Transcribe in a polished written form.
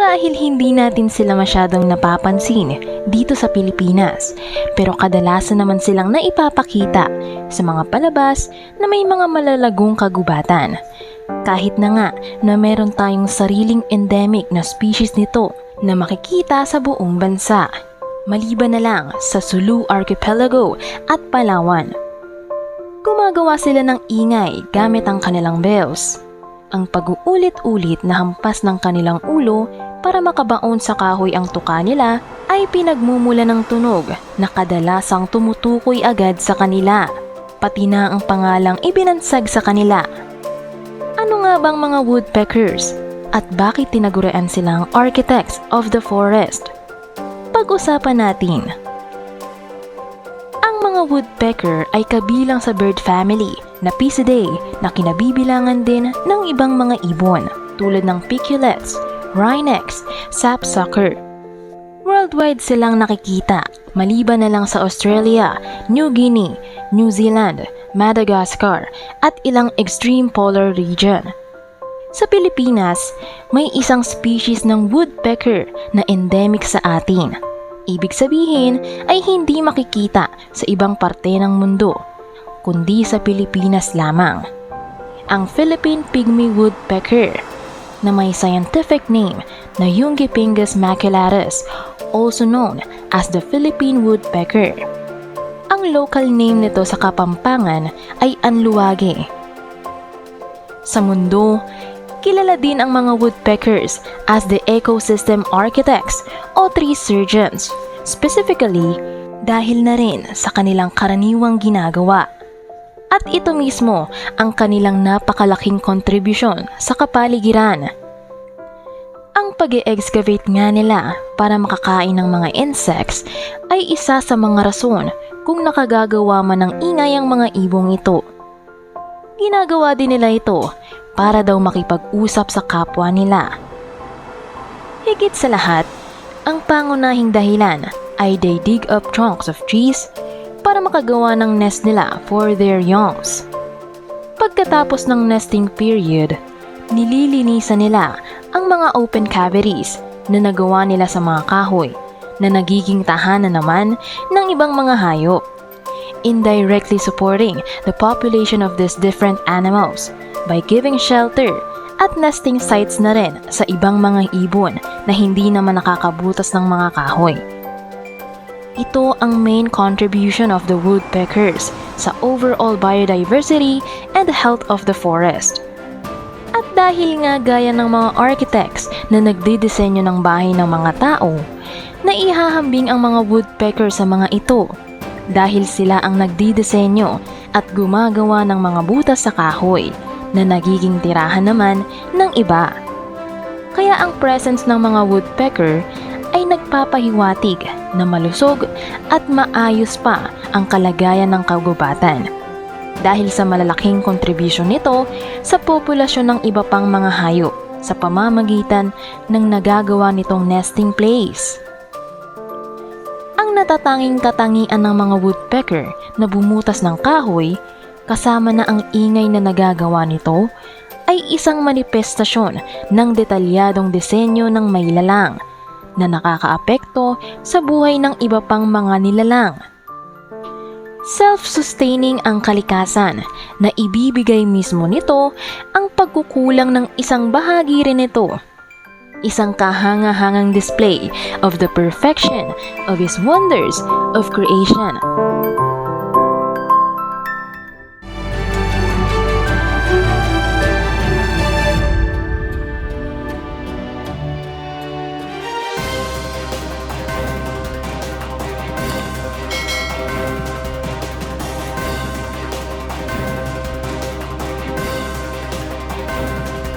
Marahil hindi natin sila masyadong napapansin dito sa Pilipinas, pero kadalasan naman silang naipapakita sa mga palabas na may mga malalagong kagubatan. Kahit na nga na meron tayong sariling endemic na species nito na makikita sa buong bansa, maliban na lang sa Sulu Archipelago at Palawan. Gumagawa sila ng ingay gamit ang kanilang bells, ang pag-uulit-ulit na hampas ng kanilang ulo para makabaon sa kahoy ang tuka nila ay pinagmumula ng tunog na kadalasang tumutukoy agad sa kanila, pati na ang pangalang ibinansag sa kanila. Ano nga bang mga woodpeckers at bakit tinagurian silang architects of the forest? Pag-usapan natin. Ang mga woodpecker ay kabilang sa bird family na Pisidae na kinabibilangan din ng ibang mga ibon tulad ng piculets, wrynecks, sapsucker. Worldwide silang nakikita maliban na lang sa Australia, New Guinea, New Zealand, Madagascar at ilang extreme polar region. Sa Pilipinas, may isang species ng woodpecker na endemic sa atin. Ibig sabihin ay hindi makikita sa ibang parte ng mundo, kundi sa Pilipinas lamang. Ang Philippine Pygmy Woodpecker na may scientific name na Yungipingus maculatus, also known as the Philippine Woodpecker. Ang local name nito sa Kapampangan ay Anluwage. Sa mundo, kilala din ang mga woodpeckers as the ecosystem architects o tree surgeons, specifically dahil na rin sa kanilang karaniwang ginagawa. At ito mismo ang kanilang napakalaking kontribusyon sa kapaligiran. Ang pag-e-excavate nga nila para makakain ng mga insects ay isa sa mga rason kung nakagagawa man ng ingay ang mga ibong ito. Ginagawa din nila ito para daw makipag-usap sa kapwa nila. Higit sa lahat, ang pangunahing dahilan ay they dig up trunks of trees para makagawa ng nest nila for their youngs. Pagkatapos ng nesting period, nililinisan nila ang mga open cavities na nagawa nila sa mga kahoy na nagiging tahanan naman ng ibang mga hayop, indirectly supporting the population of these different animals by giving shelter at nesting sites na rin sa ibang mga ibon na hindi naman nakakabutas ng mga kahoy. Ito ang main contribution of the woodpeckers sa overall biodiversity and health of the forest. At dahil nga gaya ng mga architects na nagdidisenyo ng bahay ng mga tao, naihahambing ang mga woodpecker sa mga ito dahil sila ang nagdidisenyo at gumagawa ng mga butas sa kahoy na nagiging tirahan naman ng iba. Kaya ang presence ng mga woodpecker ay nagpapahiwatig na malusog at maayos pa ang kalagayan ng kagubatan dahil sa malalaking kontribusyon nito sa populasyon ng iba pang mga hayop sa pamamagitan ng nagagawa nitong nesting place. Ang natatanging katangian ng mga woodpecker na bumutas ng kahoy kasama na ang ingay na nagagawa nito ay isang manifestasyon ng detalyadong disenyo ng may lalang na nakakaapekto sa buhay ng iba pang mga nilalang. Self-sustaining ang kalikasan na ibibigay mismo nito ang pagkukulang ng isang bahagi rin nito. Isang kahanga-hangang display of the perfection of His wonders of creation.